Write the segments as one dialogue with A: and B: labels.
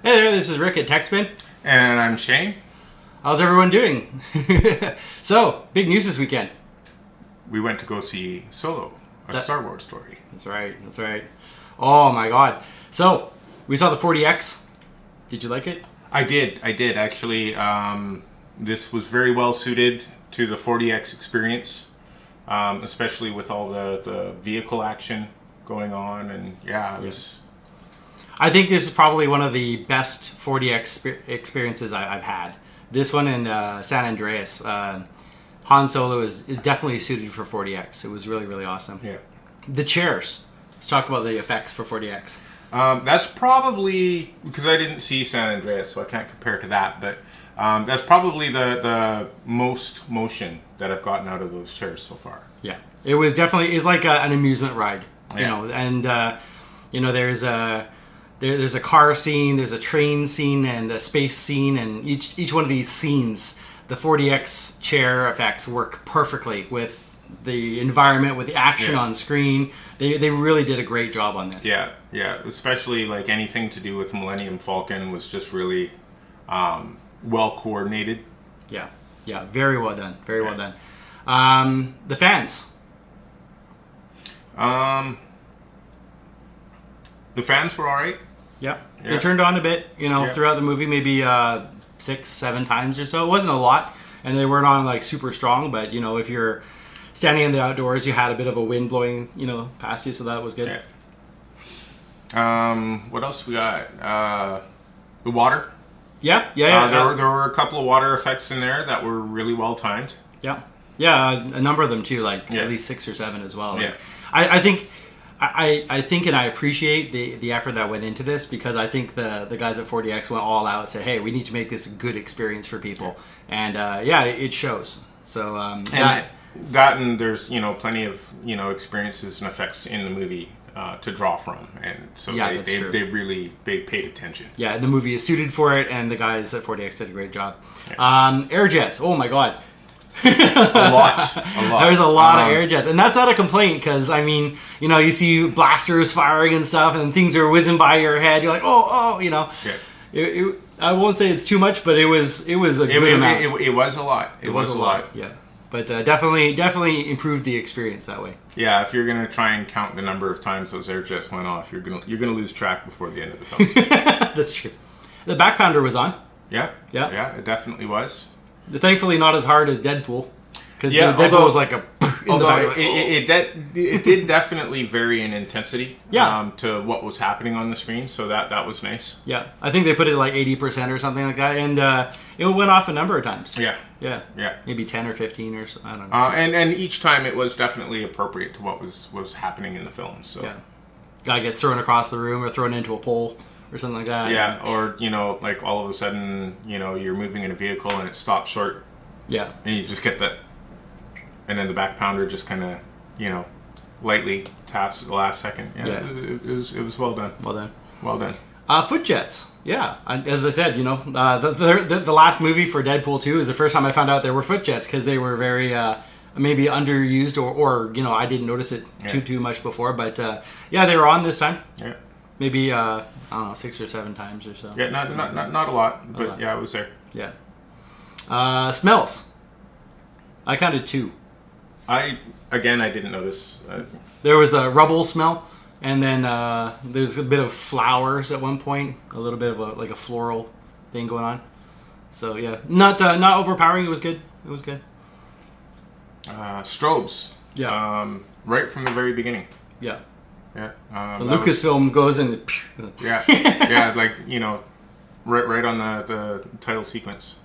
A: Hey there, this is Rick at Techspin.
B: And I'm Shane.
A: How's everyone doing? So, big news this weekend.
B: We went to go see Solo, a Star Wars story.
A: That's right, that's right. Oh my god. So, we saw the 40X. Did you like it?
B: I did actually. This was very well suited to the 40X experience, especially with all the vehicle action going on, and yeah, it was...
A: I think this is probably one of the best 40X experiences I've had. This one in San Andreas, Han Solo is definitely suited for 40X. It was really, really awesome.
B: Yeah.
A: The chairs. Let's talk about the effects for 40X.
B: That's probably, because I didn't see San Andreas, so I can't compare to that, but that's probably the most motion that I've gotten out of those chairs so far.
A: Yeah. It was definitely, it's like an amusement ride, you
B: Yeah.
A: know, and, you know, there's a car scene, there's a train scene, and a space scene, and each one of these scenes, the 40X chair effects work perfectly with the environment, with the action
B: Yeah.
A: on screen. They really did a great job on this.
B: Yeah, especially like anything to do with Millennium Falcon was just really well coordinated.
A: Yeah, very well done, very well done. The fans.
B: The fans were all right.
A: Yeah. They turned on a bit, you know, throughout the movie, maybe 6-7 times or so. It wasn't a lot, and they weren't on like super strong, but you know, if you're standing in the outdoors, you had a bit of a wind blowing, you know, past you, so that was good.
B: Yeah. What else we got? The water.
A: Yeah.
B: There were a couple of water effects in there that were really well timed.
A: Yeah, a number of them too, like at least 6 or 7 as well. Like,
B: Yeah.
A: I think and I appreciate the effort that went into this, because I think the guys at 40X went all out and said, hey, we need to make this a good experience for people. And it shows. So
B: and there's, you know, plenty of, you know, experiences and effects in the movie to draw from, and so they really paid attention. Yeah,
A: the movie is suited for it, and the guys at 40X did a great job. Air jets, oh my god.
B: a lot.
A: There's a lot of air jets, and that's not a complaint, because I mean, you know, you see blasters firing and stuff, and things are whizzing by your head. You're like, oh, you know. Yeah. I won't say it's too much, but it was a good amount.
B: It was a lot. It was a lot.
A: Yeah, but definitely improved the experience that way.
B: Yeah, if you're gonna try and count the number of times those air jets went off, you're gonna lose track before the end of the film.
A: That's true. The back pounder was on.
B: Yeah, it definitely was.
A: Thankfully, not as hard as Deadpool, because Deadpool was like
B: it did definitely vary in intensity. To what was happening on the screen, so that was nice.
A: Yeah, I think they put it at like 80% or something like that, and it went off a number of times. Yeah, maybe 10 or 15 or so, I don't know.
B: And each time it was definitely appropriate to what was happening in the film. So
A: guy gets thrown across the room or thrown into a pole or something like that.
B: Yeah, or, you know, like all of a sudden, you know, you're moving in a vehicle and it stops short.
A: Yeah.
B: And you just get that, and then the back pounder just kind of, you know, lightly taps at the last second. It was well done. Well done.
A: Foot jets. Yeah. As I said, you know, the last movie for Deadpool 2 is the first time I found out there were foot jets, because they were very maybe underused, or you know, I didn't notice it too much before, but they were on this time. Yeah. Maybe I don't know, 6 or 7 times or so.
B: Yeah, not a lot, but yeah, it was there.
A: Yeah. Smells. I counted 2.
B: I didn't notice.
A: There was the rubble smell, and then there's a bit of flowers at one point, a little bit of a floral thing going on. So yeah, not overpowering. It was good.
B: Strobes. Yeah. Right from the very beginning.
A: Yeah.
B: Yeah.
A: The Lucasfilm goes in.
B: Yeah, like, you know, right on the title sequence.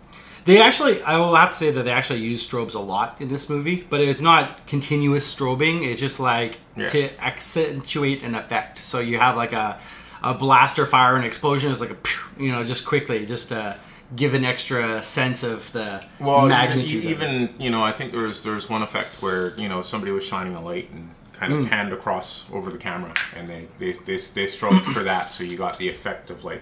A: They actually, I will have to say that they actually use strobes a lot in this movie, but it's not continuous strobing. It's just like to accentuate an effect. So you have like a blaster fire, an explosion is like you know, just quickly, just to give an extra sense of the magnitude.
B: Even you know, I think there was one effect where, you know, somebody was shining a light and kind of panned across over the camera, and they strobed for that, so you got the effect of, like,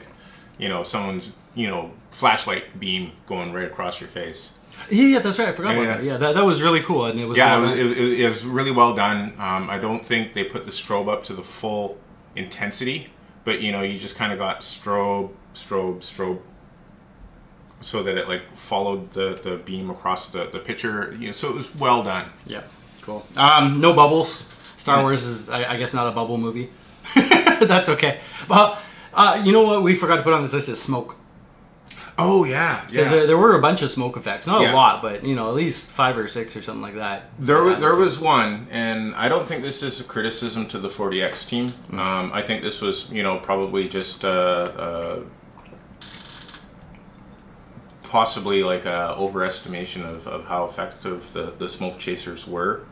B: you know, someone's, you know, flashlight beam going right across your face.
A: Yeah, that's right. I forgot about that. Yeah, that was really cool, and it was
B: it was really well done. I don't think they put the strobe up to the full intensity, but you know, you just kind of got strobe, so that it like followed the beam across the picture. You know, so it was well done.
A: Yeah, cool. No bubbles. Star Wars is, I guess, not a bubble movie. That's okay. Well, you know what we forgot to put on this list is smoke.
B: Oh yeah,
A: because there were a bunch of smoke effects, not a lot, but you know, at least 5 or 6 or something like that.
B: There was one, and I don't think this is a criticism to the 40X team. I think this was, you know, probably just possibly like a overestimation of how effective the smoke chasers were,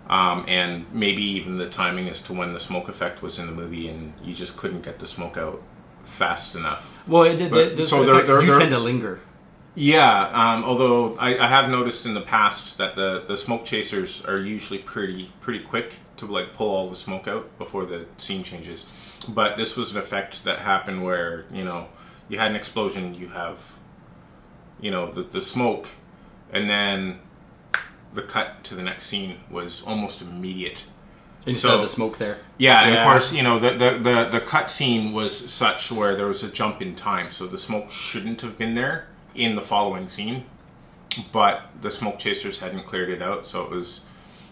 B: and maybe even the timing as to when the smoke effect was in the movie, and you just couldn't get the smoke out fast enough.
A: Well, the effects do tend to linger.
B: Yeah, although I have noticed in the past that the smoke chasers are usually pretty quick to like pull all the smoke out before the scene changes. But this was an effect that happened where, you know, you had an explosion, you have, you know, the smoke, and then the cut to the next scene was almost immediate.
A: And you saw the smoke there.
B: Yeah, and of course, you know, the cut scene was such where there was a jump in time, so the smoke shouldn't have been there in the following scene, but the smoke chasers hadn't cleared it out, so it was,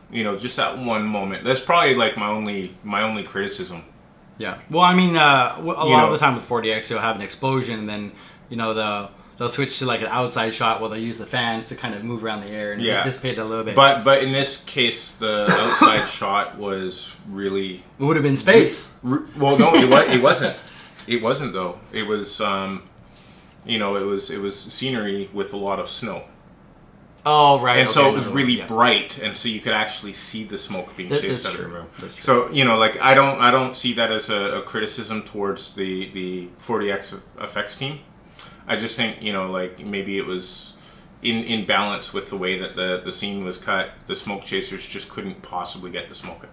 B: you know, just that one moment. That's probably like my only criticism.
A: Yeah. Well, I mean, a lot of the time with 40X, you'll have an explosion, and then, you know, they'll switch to like an outside shot where they'll use the fans to kind of move around the air and dissipate it a little bit.
B: But in this case, the outside shot was really...
A: It would have been space.
B: Well, no, it wasn't. It wasn't, though. It was, you know, it was scenery with a lot of snow.
A: Oh, right.
B: And so it was really bright, and so you could actually see the smoke being chased out of the room.
A: That's true.
B: So, you know, like, I don't see that as a criticism towards the 40X effects team. I just think, you know, like, maybe it was in balance with the way that the scene was cut. The smoke chasers just couldn't possibly get the smoke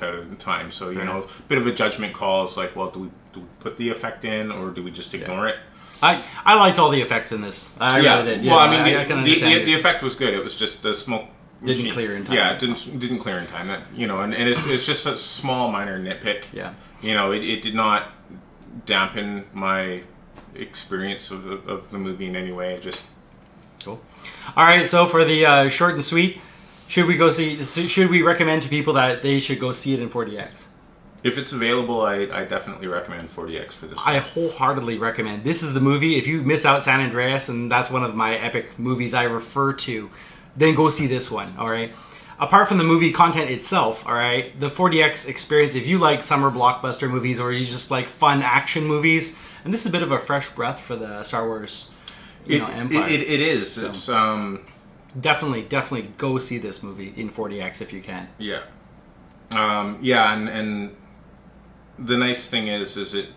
B: out in time. So, you know, a bit of a judgment call is like, well, do we put the effect in, or do we just ignore it?
A: I liked all the effects in this. I really did. Yeah,
B: well, I mean,
A: I can understand
B: the effect was good. It was just the smoke
A: didn't clear in time.
B: Yeah, it didn't clear in time. You know, and it's just a small minor nitpick.
A: Yeah.
B: You know, it did not dampen my experience of the movie in any way. Just
A: cool. All right, so for the short and sweet, should we recommend to people that they should go see it in 40X?
B: If it's available, I definitely recommend 40X for this.
A: I wholeheartedly recommend. This is the movie. If you miss out San Andreas, and that's one of my epic movies I refer to, then go see this one, all right? Apart from the movie content itself, all right, the 40X experience, if you like summer blockbuster movies or you just like fun action movies, and this is a bit of a fresh breath for the Star Wars empire.
B: It is. So, it's
A: definitely go see this movie in 40X if you can.
B: Yeah. And the nice thing is it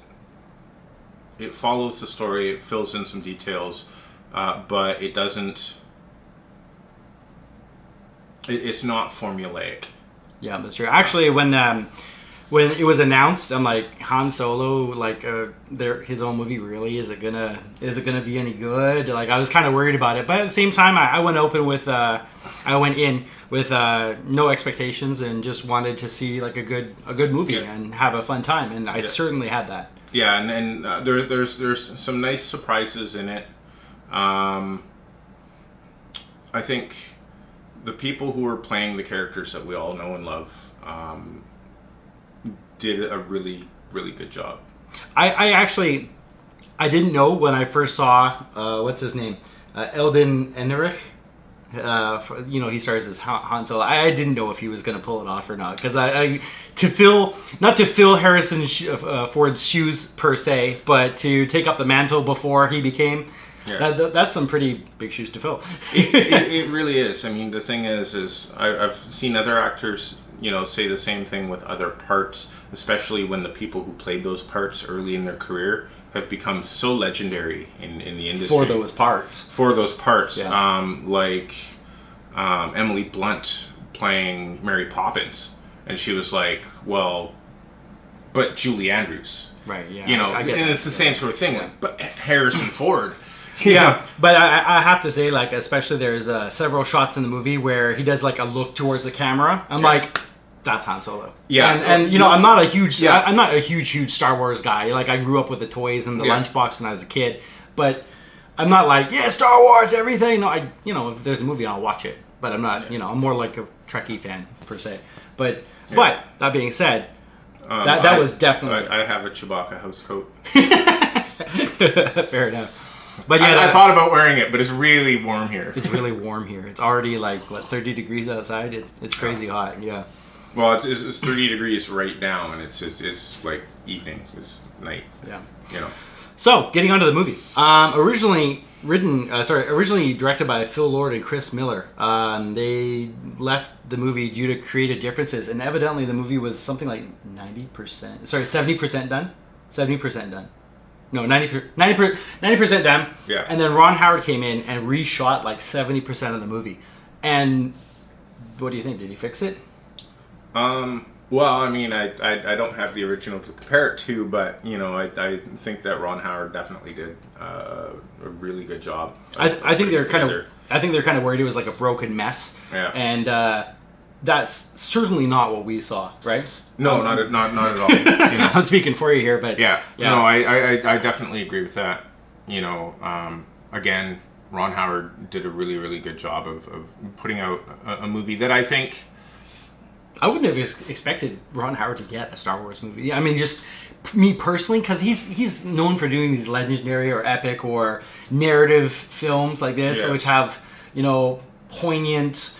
B: follows the story, it fills in some details, but it doesn't. It's not formulaic. Yeah,
A: that's true. Actually, when it was announced, I'm like, Han Solo, like his own movie, really? Is it gonna be any good? Like, I was kind of worried about it, but at the same time, I went in with no expectations and just wanted to see like a good movie and have a fun time, and I certainly had that.
B: Yeah, and there's some nice surprises in it. I think the people who are playing the characters that we all know and love did a really, really good job. I
A: actually didn't know when I first saw what's his name, Eldon Ehrenreich. He stars as Han Solo. I didn't know if he was going to pull it off or not, because not to fill Harrison Ford's shoes per se, but to take up the mantle before he became. Yeah. That's some pretty big shoes to fill.
B: It really is. I mean, the thing is I've seen other actors, say the same thing with other parts, especially when the people who played those parts early in their career have become so legendary in the industry.
A: For those parts.
B: Yeah. Like Emily Blunt playing Mary Poppins. And she was like, well, but Julie Andrews.
A: Right, yeah.
B: And it's the same sort of thing. Like, but Harrison Ford.
A: Yeah, but I have to say, like, especially there's several shots in the movie where he does like a look towards the camera. I'm like, That's Han Solo.
B: Yeah,
A: and you know, I'm not a huge Star Wars guy. Like, I grew up with the toys and the lunchbox when I was a kid, but I'm not like, yeah, Star Wars, everything. No, you know, if there's a movie, I'll watch it. But I'm not, you know, I'm more like a Trekkie fan per se. But that being said, that was definitely.
B: I have a Chewbacca house coat.
A: Fair enough. But yeah,
B: I thought about wearing it, but it's really warm here.
A: It's really warm here. It's already like 30 degrees outside. It's crazy hot. Yeah.
B: Well, it's 30 degrees right now, and it's like evening. It's night.
A: Yeah.
B: You know.
A: So, getting onto the movie. Originally directed by Phil Lord and Chris Miller. They left the movie due to creative differences, and evidently the movie was something like 70% done. 70% done. No, 90% done.
B: Yeah.
A: And then Ron Howard came in and reshot like 70% of the movie. And what do you think? Did he fix it?
B: Well, I mean, I don't have the original to compare it to, but you know, I think that Ron Howard definitely did a really good job.
A: I think they're kind of worried it was like a broken mess.
B: Yeah.
A: And that's certainly not what we saw, right?
B: No, not at all. You know.
A: I'm speaking for you here, but
B: yeah. No, I definitely agree with that. You know, again, Ron Howard did a really, really good job of putting out a movie that I think.
A: I wouldn't have expected Ron Howard to get a Star Wars movie. I mean, just me personally, because he's known for doing these legendary or epic or narrative films like this, which have, you know, poignant,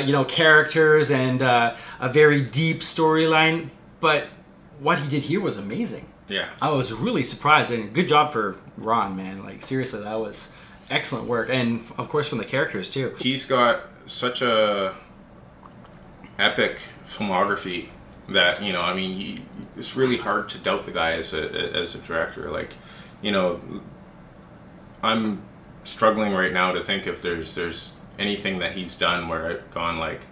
A: you know, characters and a very deep storyline. But what he did here was amazing.
B: Yeah,
A: I was really surprised, and good job for Ron, man. Like, seriously, that was excellent work, and of course from the characters too.
B: He's got such a epic filmography that, you know, I mean, it's really hard to doubt the guy as a director. Like, you know, I'm struggling right now to think if there's anything that he's done where I've gone like,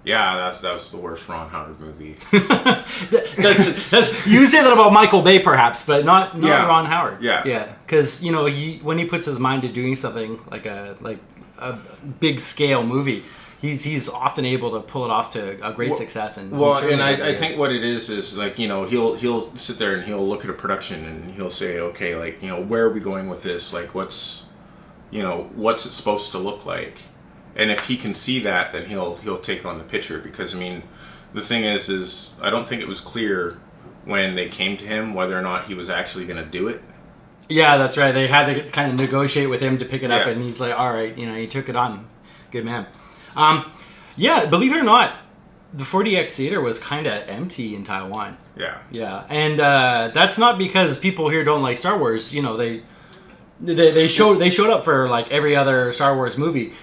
B: yeah, that's the worst Ron Howard movie.
A: that's you would say that about Michael Bay perhaps, but not Ron Howard.
B: Yeah,
A: because you know, when he puts his mind to doing something like a big scale movie, he's often able to pull it off to a great success. And
B: I think what it is like, you know, he'll sit there and he'll look at a production and he'll say, okay, like, you know, where are we going with this? Like, what's it supposed to look like? And if he can see that, then he'll take on the picture. Because I mean, the thing is I don't think it was clear when they came to him whether or not he was actually going to do it. Yeah,
A: that's right. They had to kind of negotiate with him to pick it up, and he's like, all right, you know, he took it on. Good man. Yeah, believe it or not, the 4DX theater was kind of empty in Taiwan. Yeah, and that's not because people here don't like Star Wars. You know, they showed up for like every other Star Wars movie.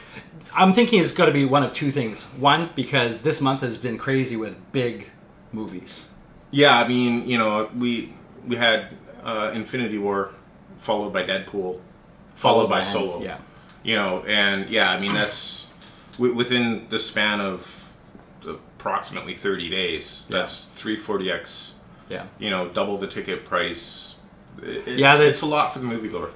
A: I'm thinking it's got to be one of two things. One, because this month has been crazy with big movies.
B: Yeah, I mean, you know, we had Infinity War followed by Deadpool, followed by Solo.
A: Yeah,
B: you know, and yeah, I mean that's within the span of approximately 30 days. That's 340X.
A: Yeah,
B: you know, double the ticket price. It's a lot for the moviegoer.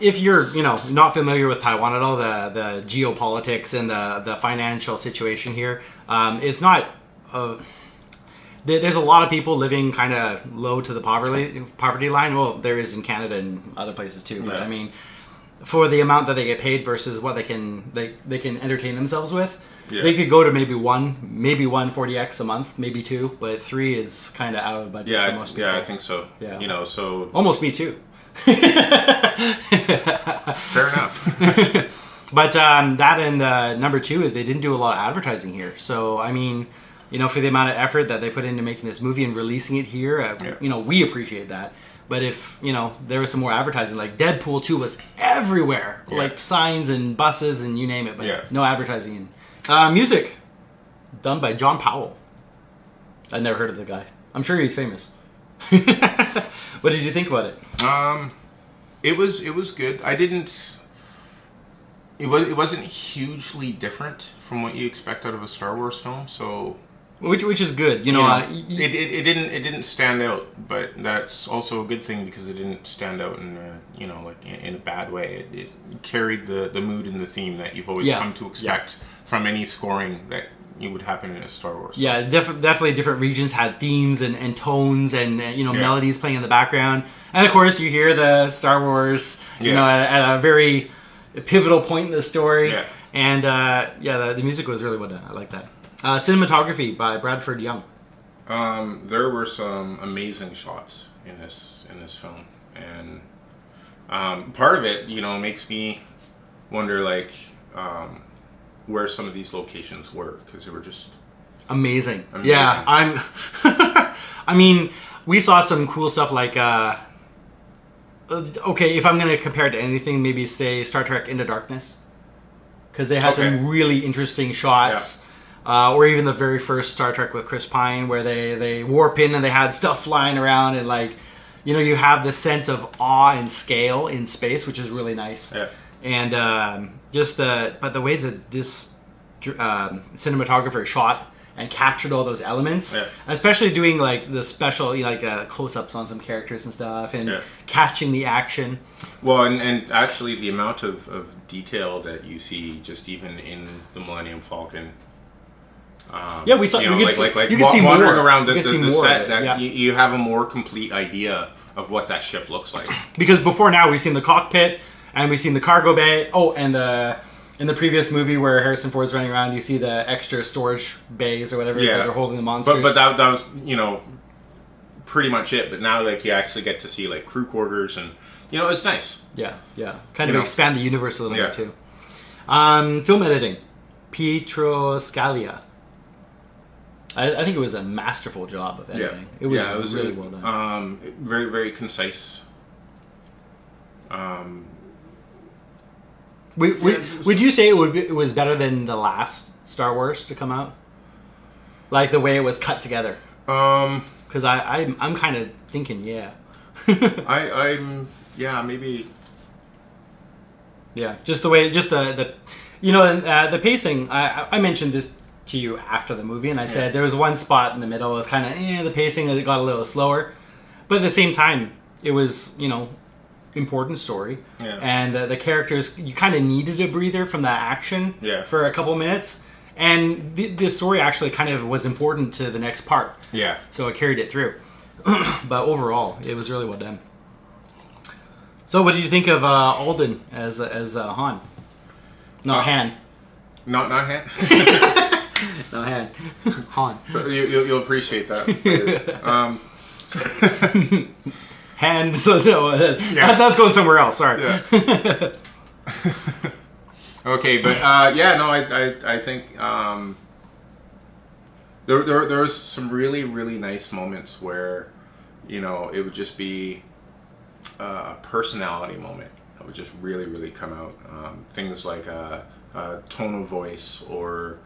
A: If you're, you know, not familiar with Taiwan at all, the geopolitics and the financial situation here, it's not. There's a lot of people living kind of low to the poverty line. Well, there is in Canada and other places too. But I mean, for the amount that they get paid versus what they can entertain themselves with. Yeah. They could go to maybe one 40X a month, maybe two, but 3 is kind of out of the budget for most people.
B: Yeah, I think so.
A: Yeah.
B: You know, so...
A: Almost me too.
B: Fair enough.
A: But that and number 2 is they didn't do a lot of advertising here. So, I mean, you know, for the amount of effort that they put into making this movie and releasing it here, you know, we appreciate that. But if, you know, there was some more advertising, like Deadpool 2 was everywhere. Yeah. Like signs and buses and you name it, but no advertising in. Music done by John Powell. I've never heard of the guy. I'm sure he's famous. What did you think about it?
B: It was good. It wasn't hugely different from what you expect out of a Star Wars film. So
A: which is good. You know,
B: it didn't stand out, but that's also a good thing because it didn't stand out in in a bad way. It carried the mood and the theme that you've always come to expect from any scoring that you would happen in a Star Wars.
A: Yeah, definitely different regions had themes and tones and melodies playing in the background. And of course, you hear the Star Wars, at a very pivotal point in the story.
B: Yeah.
A: And the music was really well done. I like that. Cinematography by Bradford Young.
B: There were some amazing shots in this film, and part of it, makes me wonder where some of these locations were, because they were just
A: amazing. Yeah, I mean, we saw some cool stuff like okay, if I'm going to compare it to anything, maybe say Star Trek Into Darkness, because they had some really interesting shots. Yeah. Or even the very first Star Trek with Chris Pine, where they warp in and they had stuff flying around, and you have this sense of awe and scale in space, which is really nice. Yeah. And the way that this cinematographer shot and captured all those elements, especially doing the special close-ups on some characters and stuff, and catching the action.
B: Well, and actually the amount of detail that you see just even in the Millennium Falcon.
A: We saw. You
B: can see wandering around the set. That you have a more complete idea of what that ship looks like.
A: Because before now, we've seen the cockpit and we've seen the cargo bay. Oh, and in the previous movie where Harrison Ford's running around, you see the extra storage bays or whatever that they're holding the monsters.
B: But that was pretty much it. But now you actually get to see crew quarters, and it's nice.
A: Yeah. Kind of expand the universe a little bit too. Film editing, Pietro Scalia. I think it was a masterful job of editing. It was really well done.
B: Very, very concise.
A: Would you say it was better than the last Star Wars to come out? Like the way it was cut together? Because I'm kind of thinking,
B: I'm maybe.
A: Yeah, just the way, the pacing. I mentioned this to you after the movie, and I said there was one spot in the middle that was kind of the pacing got a little slower, but at the same time it was important story, and the characters, you kind of needed a breather from that action for a couple minutes, and the story actually kind of was important to the next part, so it carried it through. But overall it was really well done. So what did you think of Alden as Han? Han.
B: Not Han.
A: No, Han. Han.
B: So you'll appreciate that.
A: Hand. So no, that's going somewhere else. Sorry.
B: Yeah. Okay, but I think there was some really, really nice moments where it would just be a personality moment that would just really, really come out. Things like tone of voice, or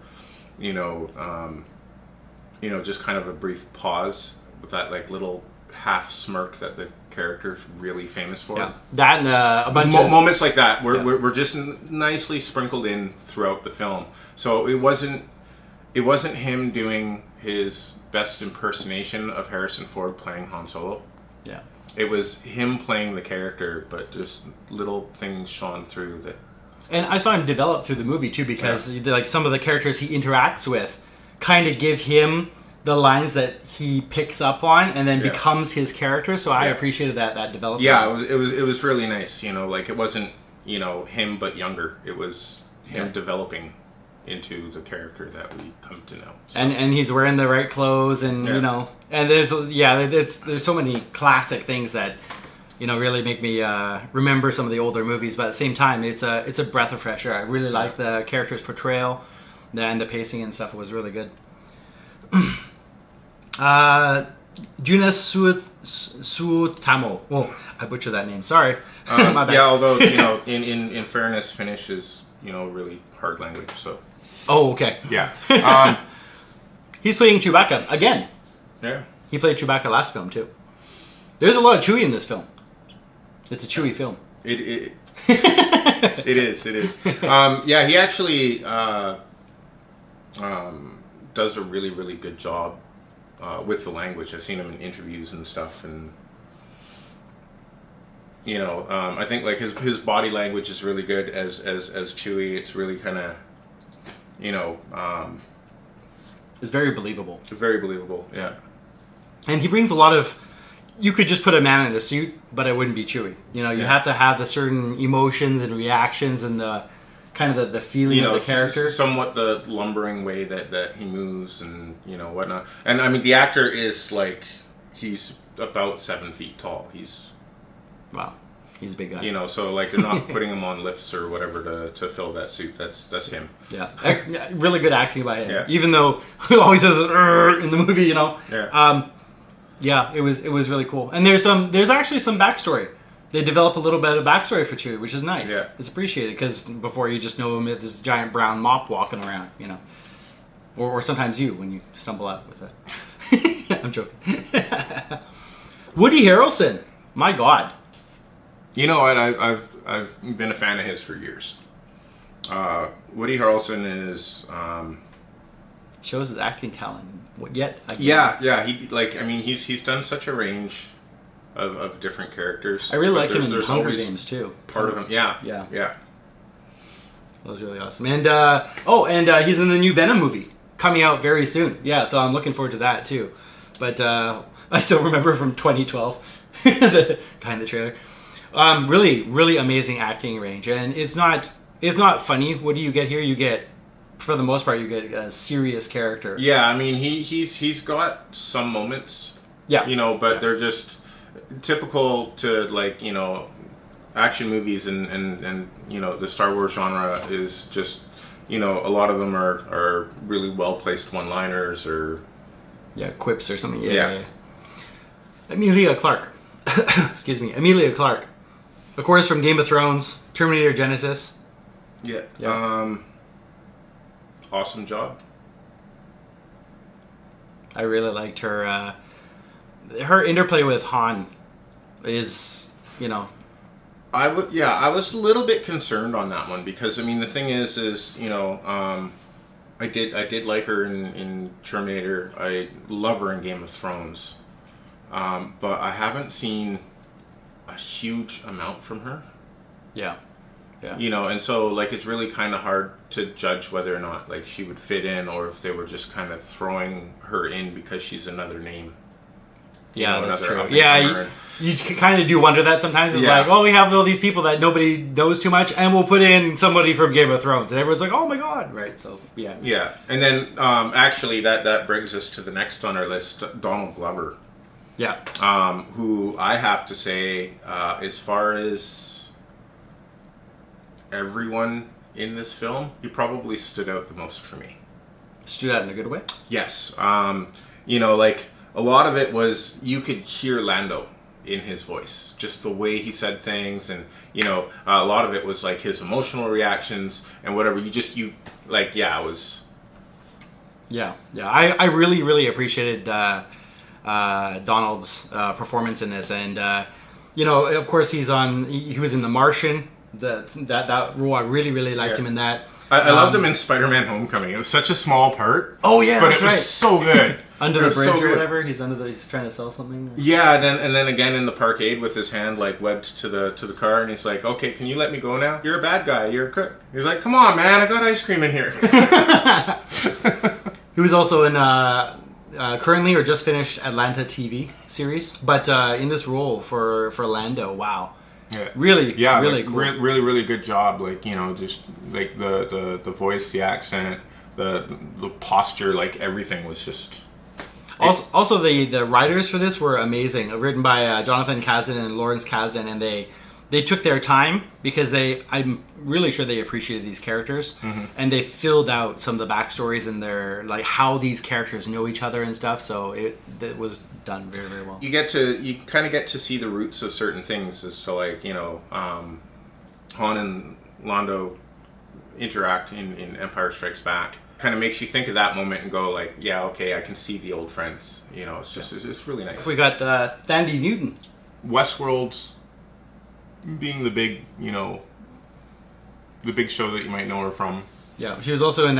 B: just kind of a brief pause with that little half smirk that the character's really famous for.
A: Yeah, that and a bunch of
B: moments like that were just nicely sprinkled in throughout the film. So it wasn't him doing his best impersonation of Harrison Ford playing Han Solo.
A: Yeah,
B: it was him playing the character, but just little things shone through that.
A: And I saw him develop through the movie too, because some of the characters he interacts with kind of give him the lines that he picks up on and then becomes his character. So I appreciated that development.
B: Yeah, it was really nice. It wasn't him but younger. It was him developing into the character that we come to know. So.
A: And he's wearing the right clothes, and and there's so many classic things that really make me remember some of the older movies, but at the same time, it's a breath of fresh air. I really like the character's portrayal, and the pacing and stuff was really good. Juna Suotamo. Oh, I butchered that name. Sorry. My bad.
B: Yeah, although in fairness, Finnish is really hard language. So.
A: Oh, okay.
B: Yeah.
A: He's playing Chewbacca again.
B: Yeah.
A: He played Chewbacca last film too. There's a lot of Chewie in this film. It's a Chewie film.
B: It is. Yeah, he actually does a really, really good job with the language. I've seen him in interviews and stuff, and I think his body language is really good as Chewie. It's really kind of
A: is very believable.
B: Very believable, yeah.
A: And he brings a lot of... You could just put a man in a suit, but it wouldn't be Chewie. You know, you have to have the certain emotions and reactions and the kind of the feeling of the character.
B: Somewhat the lumbering way that he moves and, whatnot. And, I mean, the actor is, like, he's about 7 feet tall.
A: Wow. He's a big guy.
B: So, like, they're not putting him on lifts or whatever to fill that suit. That's him.
A: Yeah. Really good acting by him.
B: Yeah.
A: Even though he always says in the movie,
B: Yeah.
A: Yeah, it was really cool. And there's actually some backstory. They develop a little bit of backstory for Chewie, which is nice.
B: Yeah.
A: It's appreciated because before you just know him as this giant brown mop walking around, or sometimes you when you stumble out with it. I'm joking. Woody Harrelson, my God.
B: You know what? I've been a fan of his for years. Woody Harrelson is
A: shows his acting talent. Yet again.
B: Yeah. He's done such a range of different characters.
A: I really liked him in Hunger Games too.
B: Part of him, yeah.
A: That was really awesome. And he's in the new Venom movie coming out very soon. Yeah, so I'm looking forward to that too. But I still remember from 2012 the guy in the trailer. Really, really amazing acting range, and it's not funny. What do you get here? You get, for the most part, you get a serious character.
B: Yeah, I mean he's got some moments.
A: Yeah,
B: but they're just typical to, like, action movies and the Star Wars genre is just, a lot of them are really well placed one-liners or
A: quips or something. Yeah. Emilia Clarke. Excuse me, Emilia Clarke. Of course, from Game of Thrones, Terminator Genesis.
B: Yeah. Awesome job.
A: I really liked her. Her interplay with Han is,
B: I was a little bit concerned on that one because, I mean, the thing is I did like her in Terminator. I love her in Game of Thrones. But I haven't seen a huge amount from her.
A: Yeah.
B: And so, like, it's really kind of hard to judge whether or not, like, she would fit in or if they were just kind of throwing her in because she's another name.
A: That's true. Yeah, you kind of do wonder that sometimes. It's like, we have all these people that nobody knows too much, and we'll put in somebody from Game of Thrones, and everyone's like, oh my God, right? So, yeah.
B: Yeah, and then, actually, that brings us to the next on our list, Donald Glover.
A: Yeah.
B: Who I have to say, as far as everyone in this film, he probably stood out the most for me.
A: Stood out in a good way?
B: Yes. Like, a lot of it was, you could hear Lando in his voice. Just the way he said things, and, a lot of it was, like, his emotional reactions and whatever. It was...
A: Yeah. I really, really appreciated... Donald's performance in this, and of course he was in The Martian. That role, I really, really liked him in that.
B: I loved him in Spider-Man Homecoming. It was such a small part.
A: Oh yeah,
B: but
A: that's
B: it was so good.
A: Under the bridge or whatever. He's trying to sell something.
B: Yeah, and then again in the parkade with his hand like webbed to the car, and he's like, "Okay, can you let me go now? You're a bad guy. You're a crook." He's like, "Come on, man, I got ice cream in here."
A: He was also in currently or just finished Atlanta TV series, but in this role for Lando, wow.
B: Yeah.
A: Really cool.
B: Really good job. Like, just like the voice, the accent, the posture, like everything was just.
A: Also, the writers for this were amazing. Written by Jonathan Kasdan and Lawrence Kasdan, and they took their time because I'm really sure they appreciated these characters, and they filled out some of the backstories and their, like, how these characters know each other and stuff. So it was done very, very well.
B: You kind of get to see the roots of certain things as to, like, Han and Lando interact in Empire Strikes Back. Kind of makes you think of that moment and go, like, yeah, okay, I can see the old friends. It's just it's really nice.
A: We got Thandie Newton.
B: Westworld's being the big, the big show that you might know her from.
A: Yeah, she was also in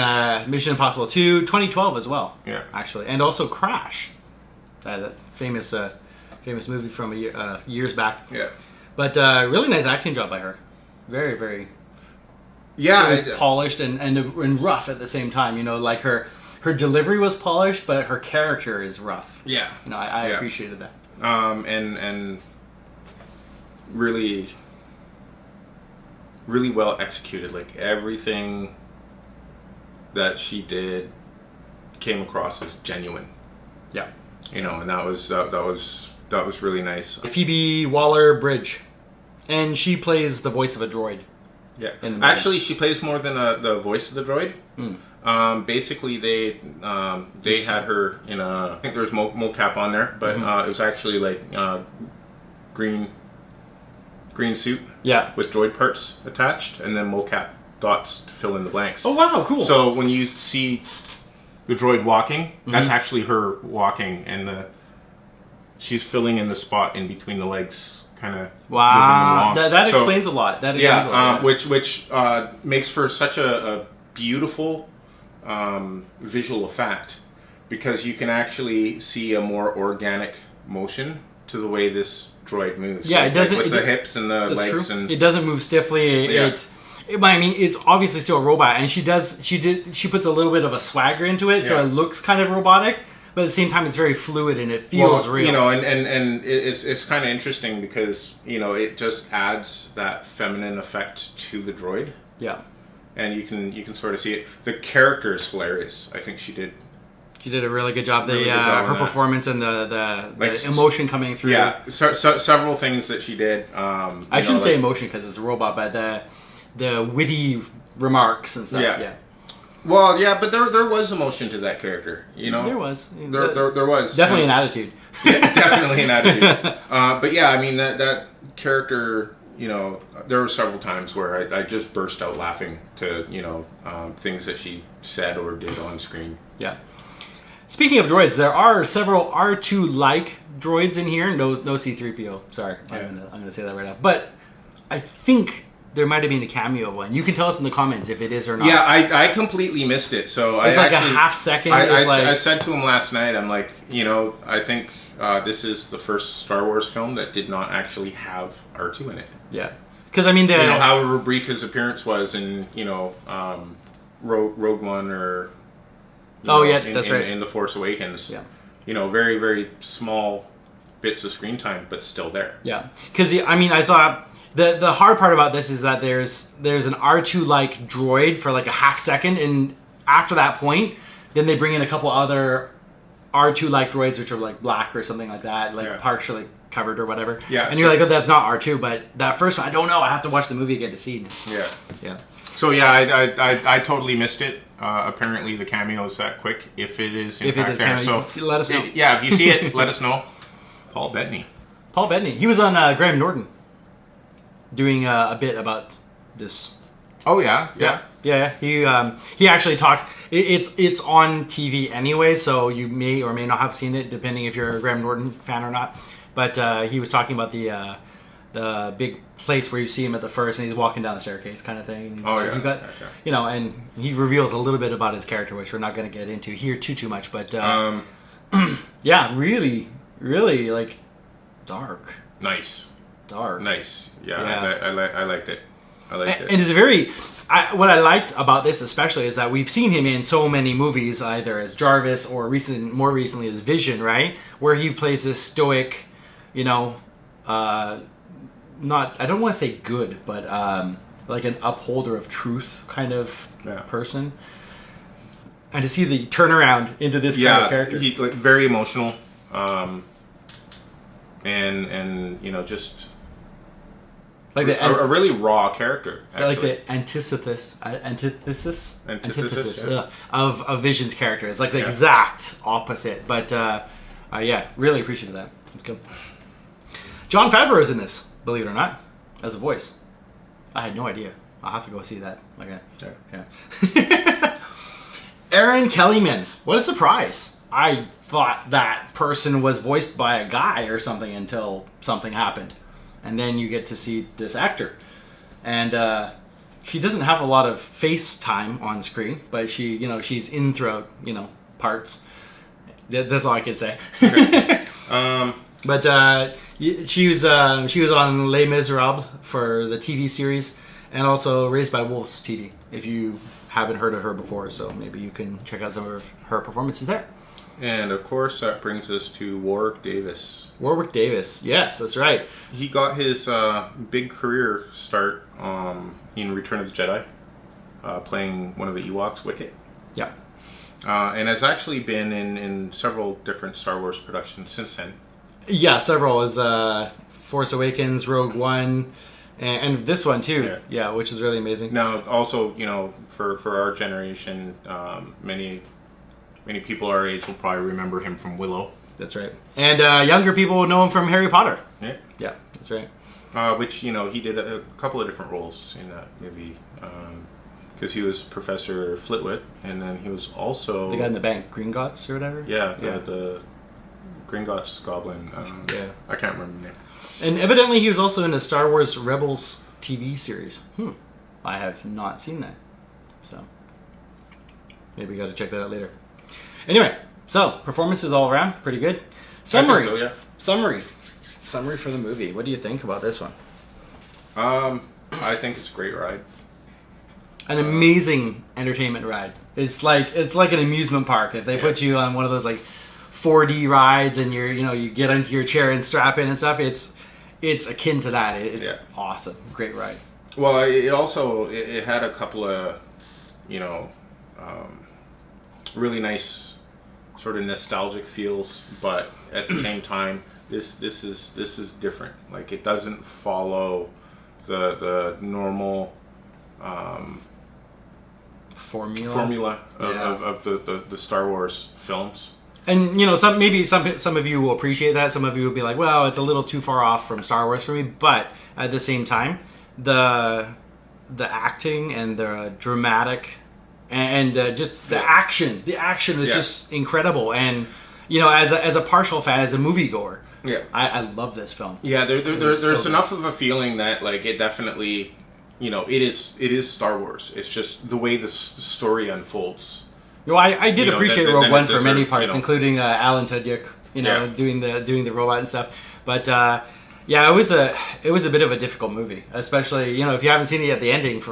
A: Mission Impossible 2, 2012 as well.
B: Yeah,
A: actually, and also Crash, that famous movie from years back.
B: Yeah,
A: but really nice acting job by her. Very, very.
B: Yeah,
A: it was polished and rough at the same time. Like her her delivery was polished, but her character is rough.
B: Yeah.
A: You know, I appreciated that.
B: And really, really well executed. Like everything that she did came across as genuine.
A: Yeah.
B: You know, and that was really nice.
A: Phoebe Waller-Bridge, and she plays the voice of a droid.
B: Yeah. Actually, she plays more than the voice of the droid. Basically, they had her in a, I think there was mocap on there, but it was actually like green suit.
A: Yeah.
B: With droid parts attached, and then mocap dots to fill in the blanks.
A: Oh wow, cool.
B: So when you see the droid walking, that's actually her walking, and she's filling in the spot in between the legs, kind of.
A: Wow, that explains a lot. That explains a lot.
B: Which makes for such a beautiful visual effect, because you can actually see a more organic motion to the way this droid moves.
A: Yeah, it doesn't
B: with the hips and the legs,
A: true.
B: and
A: it doesn't move stiffly.
B: Yeah.
A: I mean, it's obviously still a robot, and she puts a little bit of a swagger into it, so it looks kind of robotic, but at the same time, it's very fluid and it feels real.
B: You know, and it's kind of interesting because, you know, it just adds that feminine effect to the droid.
A: Yeah,
B: and you can sort of see it. The character is hilarious. I think she did
A: a really good job.
B: Really good job
A: her
B: on that.
A: performance and the emotion coming through.
B: Yeah, several things that she did.
A: I shouldn't say emotion because it's a robot, but the witty remarks and stuff. Yeah.
B: Well, yeah, but there was emotion to that character. You know,
A: there was.
B: There was
A: definitely an attitude.
B: Yeah, definitely an attitude. But yeah, I mean that character. You know, there were several times where I just burst out laughing to, you know, things that she said or did on screen.
A: Yeah. Speaking of droids, there are several R2-like droids in here. No C-3PO. Sorry, I'm gonna say that right now. But I think there might have been a cameo one. You can tell us in the comments if it is or not.
B: Yeah, I completely missed it. So
A: it's like a half second.
B: I said to him last night, I'm like, you know, I think this is the first Star Wars film that did not actually have R2 in it.
A: Yeah, because I mean, you
B: know, however brief his appearance was in, you know, Rogue One or
A: that's right,
B: in The Force Awakens.
A: Yeah,
B: you know, very very small bits of screen time, but still there.
A: Yeah, because I mean, I saw the hard part about this is that there's an R2 like droid for like a half second, and after that point, then they bring in a couple other R2 like droids which are like black or something like that, like partially covered or whatever.
B: Yeah.
A: And you're like, oh, that's not R2, but that first one, I don't know. I have to watch the movie again to see.
B: Yeah.
A: Yeah.
B: So yeah, I totally missed it. Apparently the cameo is that quick. If it is in fact there, so
A: let us know.
B: If you see it, let us know. Paul Bettany.
A: He was on Graham Norton doing a bit about this.
B: Oh yeah.
A: He actually talked. It's on TV anyway, so you may or may not have seen it, depending if you're a Graham Norton fan or not. But he was talking about the big place where you see him at the first, and he's walking down the staircase, kind of thing. And he got, you know, and he reveals a little bit about his character, which we're not going to get into here too much. But yeah, really, really like dark.
B: Nice.
A: Dark.
B: Nice. Yeah. I liked it.
A: And it's very. What I liked about this especially is that we've seen him in so many movies, either as Jarvis or more recently as Vision, right? Where he plays this stoic, you know, I don't want to say good, but like an upholder of truth kind of person. And to see the turnaround into this kind of character.
B: He like very emotional, and you know, just like a really raw character. Actually.
A: Like the antithesis of Vision's character. It's like the exact opposite. But really appreciated that. Let's go. Jon Favreau is in this, believe it or not, as a voice. I had no idea. I'll have to go see that. Okay. Yeah. Aaron Kellyman. What a surprise. I thought that person was voiced by a guy or something until something happened. And then you get to see this actor. And she doesn't have a lot of face time on screen, but she's in throughout, parts. That's all I can say.
B: Okay.
A: But she was on Les Miserables for the TV series, and also Raised by Wolves TV, if you haven't heard of her before. So maybe you can check out some of her performances there.
B: And of course, that brings us to Warwick Davis.
A: Warwick Davis, yes, that's right.
B: He got his big career start in Return of the Jedi, playing one of the Ewoks, Wicket.
A: Yeah.
B: And has actually been in several different Star Wars productions since then.
A: Yeah, several. Is Force Awakens, Rogue One, and this one too. Yeah, which is really amazing.
B: Now, also, for our generation, many people our age will probably remember him from Willow.
A: That's right. And younger people will know him from Harry Potter.
B: Yeah.
A: Yeah, that's right.
B: Which, he did a couple of different roles in that movie. Because he was Professor Flitwick, and then he was also...
A: The guy in the bank, Gringotts or whatever?
B: Yeah, the Gringotts goblin. I can't remember the name.
A: And evidently he was also in the Star Wars Rebels TV series. I have not seen that. So, maybe we got to check that out later. Anyway, so, performances all around, pretty good. Summary.
B: I think so, yeah.
A: Summary for the movie. What do you think about this one?
B: I think it's a great ride.
A: An amazing entertainment ride. It's like an amusement park. If they put you on one of those like 4D rides and you get into your chair and strap in and stuff, it's akin to that. It's awesome. Great ride.
B: Well, it also had a couple of really nice sort of nostalgic feels, but at the same time this is different. Like, it doesn't follow the normal formula of the Star Wars films.
A: And some of you will appreciate that. Some of you will be like, well, it's a little too far off from Star Wars for me. But at the same time, the acting and the dramatic and just the action was just incredible. And as a partial fan, as a moviegoer, I love this film.
B: Yeah, there's enough of a feeling that, like, it definitely, it is Star Wars. It's just the way the story unfolds.
A: Well, I did appreciate Rogue One for many parts, including Alan Tudyk, doing the robot and stuff. But it was a bit of a difficult movie, especially if you haven't seen it yet. The ending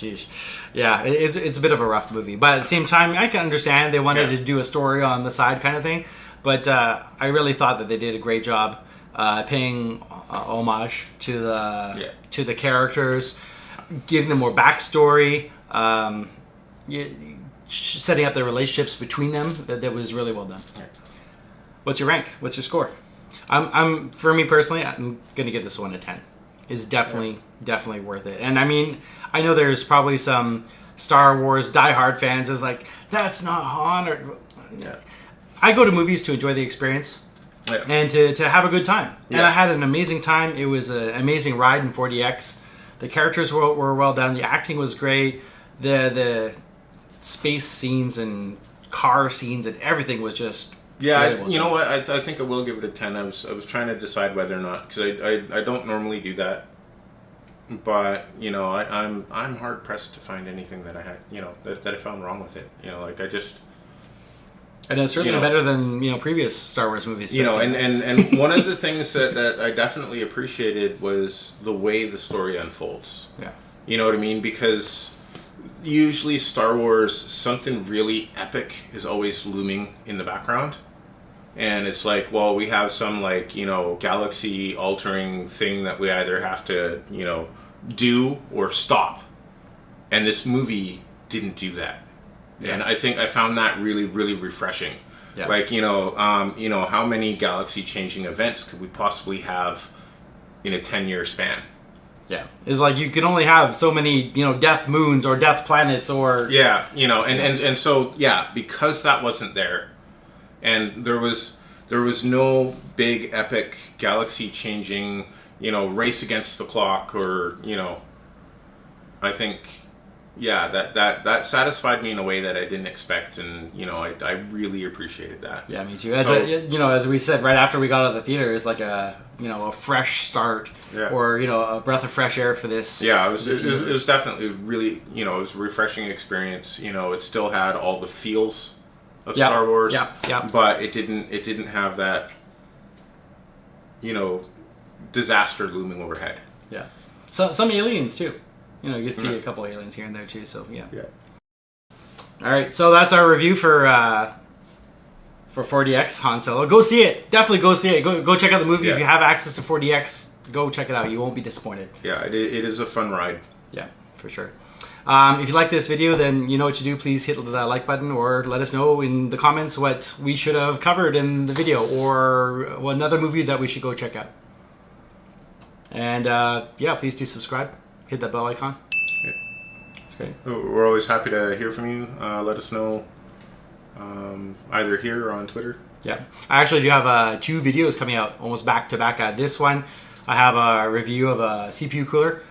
A: it's a bit of a rough movie. But at the same time, I can understand they wanted to do a story on the side kind of thing. But I really thought that they did a great job paying homage to the characters, giving them more backstory. Setting up the relationships between them, that was really well done. What's your rank? What's your score? For me personally, I'm gonna give this one a 10. It's definitely worth it. And I mean, I know there's probably some Star Wars diehard fans who's like, that's not Han. I go to movies to enjoy the experience and to have a good time. And I had an amazing time. It was an amazing ride in 4DX. The characters were well done. The acting was great. The space scenes and car scenes and everything was just really well
B: what, I think I will give it a 10. I was trying to decide whether or not, because I don't normally do that, but I'm hard pressed to find anything that I had that I found wrong with it.
A: And it's certainly better than previous Star Wars movies.
B: And one of the things that I definitely appreciated was the way the story unfolds.
A: Yeah.
B: You know what I mean? Because usually Star Wars, something really epic is always looming in the background. And it's like, well, we have some galaxy altering thing that we either have to, do or stop. And this movie didn't do that. Yeah. And I think I found that really, really refreshing. Yeah. Like, how many galaxy changing events could we possibly have in a 10-year span?
A: Yeah, it's like you can only have so many, death moons or death planets or...
B: Yeah, and so, because that wasn't there, and there was no big epic galaxy-changing, race against the clock or, I think, that satisfied me in a way that I didn't expect, and, I really appreciated that.
A: Yeah, me too. As we said right after we got out of the theater, it's like a fresh start or, a breath of fresh air for this.
B: Yeah, it was definitely really, it was a refreshing experience. It still had all the feels of Star Wars. Yeah. But it didn't have that, disaster looming overhead.
A: Yeah. So some aliens too. You know, you get to see a couple aliens here and there too. So yeah.
B: Yeah.
A: All right, so that's our review for 4DX Han Solo. Go see it. Definitely go see it. Go check out the movie if you have access to 4DX. Go check it out. You won't be disappointed.
B: Yeah, it is a fun ride.
A: Yeah, for sure. If you like this video, then you know what to do. Please hit that like button or let us know in the comments what we should have covered in the video or another movie that we should go check out. And yeah, please do subscribe. Hit that bell icon.
B: Yeah.
A: That's great.
B: We're always happy to hear from you. Let us know either here or on Twitter.
A: Yeah, I actually do have 2 videos coming out almost back to back. This one, I have a review of a CPU cooler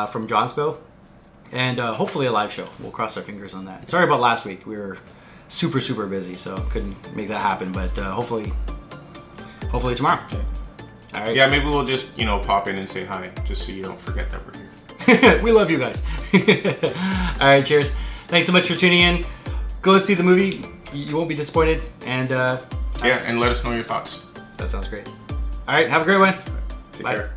A: from Johnsville, and hopefully a live show. We'll cross our fingers on that. Sorry about last week. We were super busy, so couldn't make that happen. But hopefully tomorrow.
B: Okay.
A: All right.
B: Yeah, maybe we'll just pop in and say hi, just so you don't forget that we're
A: here. We love you guys. All right, cheers. Thanks so much for tuning in. Go and see the movie. You won't be disappointed. And
B: yeah, and let us know your thoughts.
A: That sounds great. All right, have a great one.
B: Take
A: Bye.
B: care.